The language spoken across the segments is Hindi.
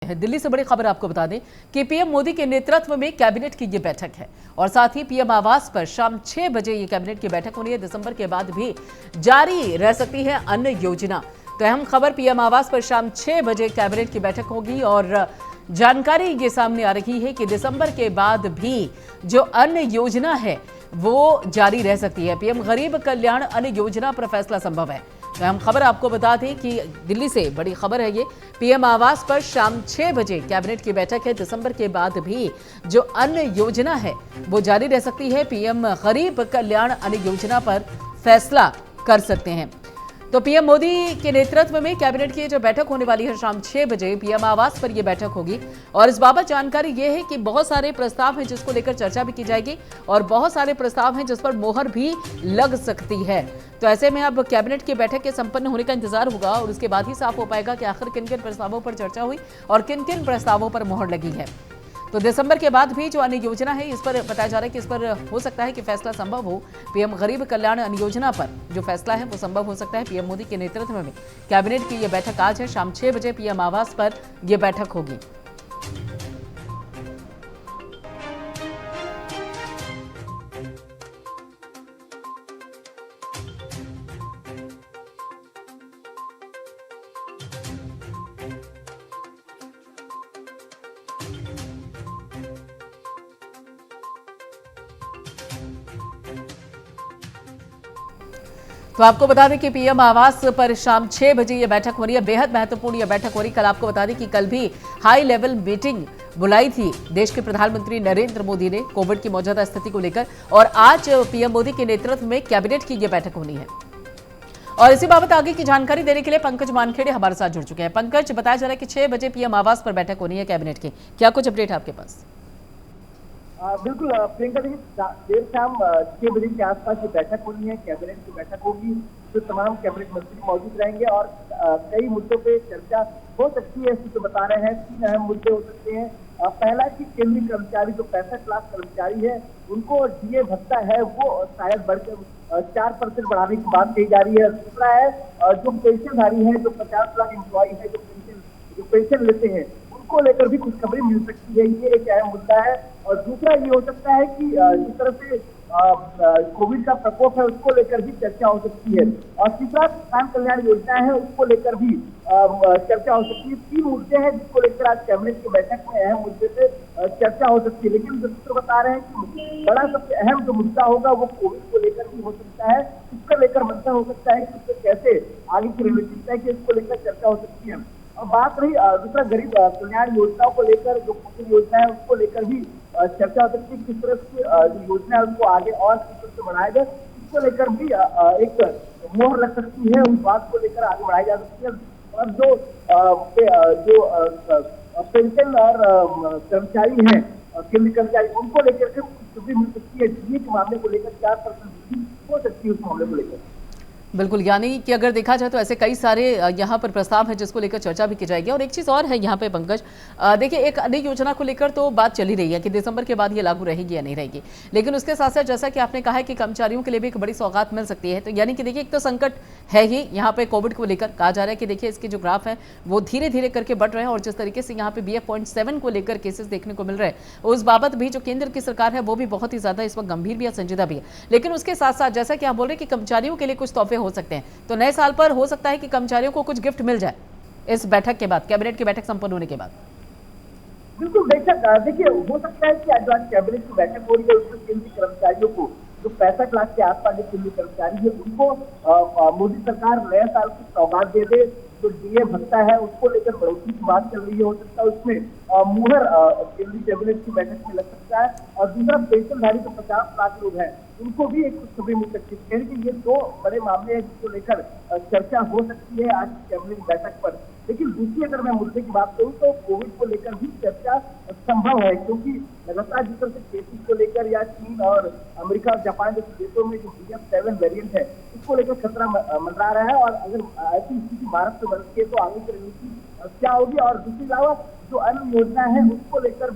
दिल्ली से बड़ी खबर आपको बता दें कि पीएम मोदी के नेतृत्व में कैबिनेट की ये बैठक है और साथ ही पीएम आवास पर शाम 6 बजे ये कैबिनेट की बैठक होनी है। दिसंबर के बाद भी जारी रह सकती है अन्य योजना। तो अहम खबर, पीएम आवास पर शाम 6 बजे कैबिनेट की बैठक होगी और जानकारी ये सामने आ रही है कि दिसंबर के बाद भी जो अन्य योजना है वो जारी रह सकती है। पीएम गरीब कल्याण अन्य योजना पर फैसला संभव है। तो हम खबर आपको बता दें कि दिल्ली से बड़ी खबर है ये, पीएम आवास पर शाम 6 बजे कैबिनेट की बैठक है। दिसंबर के बाद भी जो अन्य योजना है वो जारी रह सकती है। पीएम गरीब कल्याण अन्य योजना पर फैसला कर सकते हैं। तो पीएम मोदी के नेतृत्व में कैबिनेट की जो बैठक होने वाली है शाम 6 बजे पीएम आवास पर यह बैठक होगी और इस बाबत जानकारी यह है कि बहुत सारे प्रस्ताव हैं जिसको लेकर चर्चा भी की जाएगी और बहुत सारे प्रस्ताव हैं जिस पर मोहर भी लग सकती है। तो ऐसे में अब कैबिनेट की बैठक के संपन्न होने का इंतजार होगा और उसके बाद ही साफ हो पाएगा कि आखिर किन किन प्रस्तावों पर चर्चा हुई और किन किन प्रस्तावों पर मोहर लगी है। तो दिसंबर के बाद भी जो अन्य योजना है इस पर बताया जा रहा है कि इस पर हो सकता है कि फैसला संभव हो। पीएम गरीब कल्याण अन्य योजना पर जो फैसला है वो संभव हो सकता है। पीएम मोदी के नेतृत्व में कैबिनेट की यह बैठक आज है, शाम 6 बजे पीएम आवास पर यह बैठक होगी। तो आपको बता दें कि पीएम आवास पर शाम 6 बजे ये बैठक हो रही है। बेहद महत्वपूर्ण ये बैठक हो रही है। कल आपको बता दें कि कल भी हाई लेवल मीटिंग बुलाई थी देश के प्रधानमंत्री नरेंद्र मोदी ने कोविड की मौजूदा स्थिति को लेकर और आज पीएम मोदी के नेतृत्व में कैबिनेट की ये बैठक होनी है। और इसी बाबत आगे की जानकारी देने के लिए पंकज मानखेड़े हमारे साथ जुड़ चुके हैं। पंकज, बताया जा रहा है कि 6 बजे पीएम आवास पर बैठक होनी है कैबिनेट की, क्या कुछ अपडेट आपके पास? बिल्कुल प्रियंका, देखिए देर शाम 6 बजे के आसपास ये बैठक होनी है, कैबिनेट की बैठक होगी। तो तमाम कैबिनेट मंत्री मौजूद रहेंगे और कई मुद्दों पे चर्चा हो सकती है। सूत्र बता रहे हैं 3 अहम मुद्दे हो सकते हैं। पहला कि केंद्रीय कर्मचारी जो 65 लाख कर्मचारी है उनको डीए भत्ता है वो शायद बढ़कर 4% बढ़ाने की बात कही जा रही है। दूसरा है जो पेंशनधारी है, जो 50 लाख एम्प्लॉय है जो पेंशन लेते हैं उनको लेकर भी खुशखबरी मिल सकती है। ये एक अहम मुद्दा है। और दूसरा ये हो सकता है कि जिस तरह से कोविड का प्रकोप है उसको लेकर भी चर्चा हो सकती है। और तीसरा किसान कल्याण योजना है उसको लेकर भी चर्चा हो सकती है। 3 मुद्दे हैं जिसको लेकर आज कैबिनेट की बैठक में अहम मुद्दे पे चर्चा हो सकती है। लेकिन सूत्र बता रहे हैं कि बड़ा सबसे अहम जो मुद्दा होगा वो कोविड को लेकर भी हो सकता है। इसको लेकर मंथन हो सकता है कि उसको कैसे आगे की रणनीति तय की, इसको लेकर चर्चा हो सकती है। और बात रही दूसरा गरीब कल्याण योजनाओं को लेकर, जो पोषण योजना है उसको लेकर भी चर्चा हो सकती है। किस तरह से जो योजना है उसको आगे और किस तरह से बढ़ाया जाए, इसको लेकर भी एक मोहर लग सकती है। उस बात को लेकर आगे बढ़ाई जा सकती है। और जो पेंशन और कर्मचारी हैं, केंद्रीय कर्मचारी, उनको लेकर के छुट्टी मिल सकती है। डीए के मामले को लेकर 4% वृद्धि हो सकती है उस मामले को लेकर। बिल्कुल, यानी कि अगर देखा जाए तो ऐसे कई सारे यहाँ पर प्रस्ताव हैं जिसको लेकर चर्चा भी की जाएगी। और एक चीज़ और है यहाँ पे पंकज, देखिए एक अन्य योजना को लेकर तो बात चली रही है कि दिसंबर के बाद ये लागू रहेगी या नहीं रहेगी, लेकिन उसके साथ साथ जैसा कि आपने कहा है कि कर्मचारियों के लिए भी एक बड़ी सौगात मिल सकती है। तो यानी कि देखिए एक तो संकट है ही यहाँ पे कोविड को लेकर, कहा जा रहा है कि देखिए इसके जो ग्राफ है वो धीरे धीरे करके बढ़ रहे हैं और जिस तरीके से यहाँ पे BF.7 को लेकर केसेस देखने को मिल रहे हैं उस बाबत भी जो केंद्र की सरकार है वो भी बहुत ही ज्यादा इस वक्त गंभीर भी है, संजीदा भी है। लेकिन उसके साथ साथ जैसा कि आप बोल रहे हैं कि कर्मचारियों के लिए कुछ तोहफे हो सकते हैं, तो नए साल पर हो सकता है कि कर्मचारियों को कुछ गिफ्ट मिल जाए इस बैठक के बाद, कैबिनेट की बैठक संपन्न होने के बाद। बिल्कुल बेशक, देखिए हो सकता है कि आज कैबिनेट की बैठक हो रही है उसमें केंद्रीय कर्मचारियों को जो 65 लाख के आसपास जो केंद्रीय कर्मचारी है उनको मोदी सरकार नए साल की सौगात दे दे। जो डीए भत्ता है उसको लेकर बढ़ोतरी की बात चल रही है, हो सकता है उसमें मुहर केंद्रीय कैबिनेट की बैठक में लग सकता है। और दूसरा पेंशनधारी जो 50 लाख लोग हैं उनको भी एक खुशखबरी मिल सकती है। ये 2 बड़े मामले हैं जिसको लेकर चर्चा हो सकती है आज कैबिनेट बैठक पर। लेकिन दूसरी अगर मैं मुद्दे की बात करूं तो कोविड को लेकर भी चर्चा संभव है, क्योंकि लगातार जिस तरह से केसेस को लेकर या चीन और अमेरिका और जापान जैसे देशों में जो BF.7 वेरिएंट है उसको लेकर खतरा मंडरा रहा है। और अगर ऐसी स्थिति भारत में बनती है तो आगे की रणनीति क्या होगी। और दूसरी अलावा जो अन्य योजना है उसको लेकर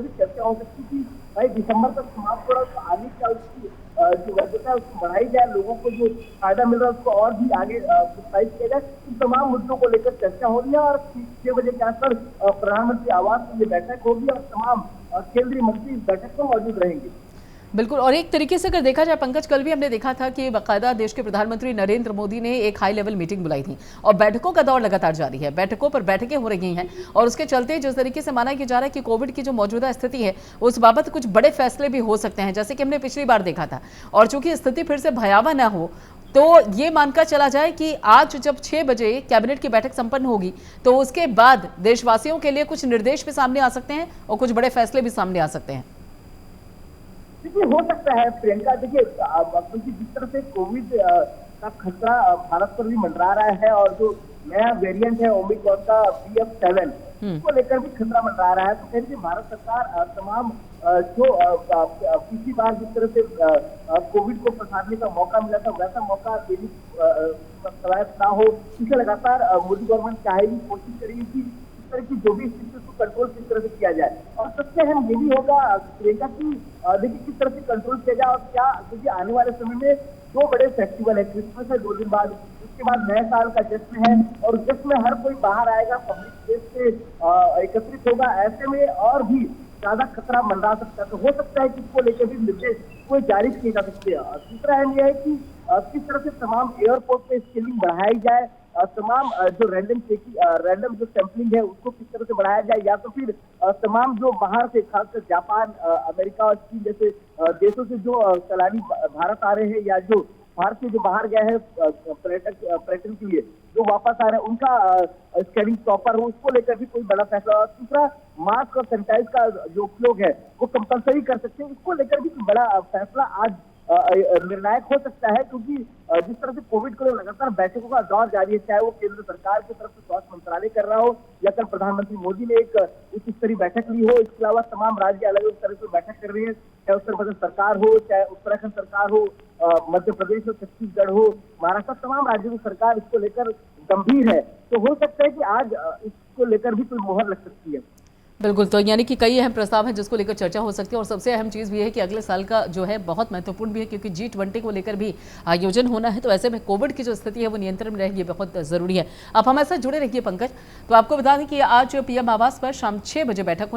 भी चर्चा हो सकती थी। भाई दिसंबर तक समाप्त हो रहा है तो आगे क्या उसकी जो वैधता है उसको बढ़ाई जाए, लोगों को जो फायदा मिल रहा है उसको और भी आगे प्रोत्साहित किया जाए। इन तमाम मुद्दों को लेकर चर्चा हो रही है और 6 बजे के आसपास प्रधानमंत्री आवास में ये बैठक होगी और तमाम केंद्रीय मंत्री इस बैठक में मौजूद रहेंगे। बिल्कुल, और एक तरीके से अगर देखा जाए पंकज, कल भी हमने देखा था कि बाकायदा देश के प्रधानमंत्री नरेंद्र मोदी ने एक हाई लेवल मीटिंग बुलाई थी और बैठकों का दौर लगातार जारी है, बैठकों पर बैठकें हो रही हैं और उसके चलते जिस तरीके से माना जा रहा है कि कोविड की जो मौजूदा स्थिति है उस बाबत कुछ बड़े फैसले भी हो सकते हैं, जैसे कि हमने पिछली बार देखा था। और चूंकि स्थिति फिर से भयावह ना हो तो ये मानकर चला जाए कि आज जब 6 बजे कैबिनेट की बैठक संपन्न होगी तो उसके बाद देशवासियों के लिए कुछ निर्देश भी सामने आ सकते हैं और कुछ बड़े फैसले भी सामने आ सकते हैं। देखिए, हो सकता है प्रियंका, देखिए क्योंकि जिस तरह से कोविड का खतरा भारत पर भी मंडरा रहा है और जो नया वेरिएंट है ओमिक्रॉन का BF7 उसको लेकर भी खतरा मंडरा रहा है, तो कहीं ना भारत सरकार तमाम जो पिछली बार जिस तरह से कोविड को फंसाने का मौका मिला था वैसा मौका देने कवायद ना हो, इसलिए लगातार मोदी गवर्नमेंट चाहेगी, कोशिश करेगी कि इस तरह की जो भी स्थिति उसको कंट्रोल किस तरह से किया जाए। और सबसे अहम ये भी होगा प्रियंका की देखिए किस तरह से कंट्रोल किया जाए और क्या, क्योंकि आने वाले समय में 2 बड़े फेस्टिवल है, क्रिसमस है 2 दिन बाद, उसके बाद नए साल का जश्न है और जश्न में हर कोई बाहर आएगा, पब्लिक प्लेस से एकत्रित होगा, ऐसे में और भी ज्यादा खतरा मंडरा सकता है। तो हो सकता है कि इसको लेकर भी निर्देश कोई जारी किए जा सकते हैं। दूसरा अहम यह है कि किस तरह से तमाम एयरपोर्ट पे स्केलिंग बढ़ाई जाए, तमाम जो रैंडम जो सैंपलिंग है उसको किस तरह से बढ़ाया जाए, या तो फिर तमाम जो बाहर से खासकर जापान, अमेरिका और चीन जैसे देशों से जो सैलानी भारत आ रहे हैं या जो भारत से जो बाहर गए हैं पर्यटन के लिए जो वापस आ रहे हैं उनका स्कैनिंग प्रॉपर हो, उसको लेकर भी कोई बड़ा फैसला। और दूसरा मास्क और सैनिटाइज का जो उपयोग है वो कंपलसरी कर सकते हैं, इसको लेकर भी बड़ा फैसला आज निर्णायक हो सकता है, क्योंकि जिस तरह से कोविड को लगातार बैठकों का दौर जारी है, चाहे वो केंद्र सरकार की तरफ से स्वास्थ्य मंत्रालय कर रहा हो या कल प्रधानमंत्री मोदी ने एक उच्च स्तरीय बैठक ली हो, इसके अलावा तमाम राज्य अलग अलग तरह से बैठक कर रही है, चाहे उत्तर प्रदेश सरकार हो, चाहे उत्तराखंड सरकार हो, मध्य प्रदेश हो, छत्तीसगढ़ हो, महाराष्ट्र, तमाम राज्यों की सरकार इसको लेकर गंभीर है। तो हो सकता है कि आज इसको लेकर भी कोई मोहर लग सकती है। बिल्कुल, तो यानी कि कई अहम प्रस्ताव हैं जिसको लेकर चर्चा हो सकती है और सबसे अहम चीज़ भी है कि अगले साल का जो है बहुत महत्वपूर्ण भी है, क्योंकि G20 को लेकर भी आयोजन होना है, तो ऐसे में कोविड की जो स्थिति है वो नियंत्रण में रहेगी, बहुत ज़रूरी है। आप हमारे साथ जुड़े रहिए पंकज। तो आपको बता दें कि आज PM आवास पर शाम 6 बजे बैठक होनी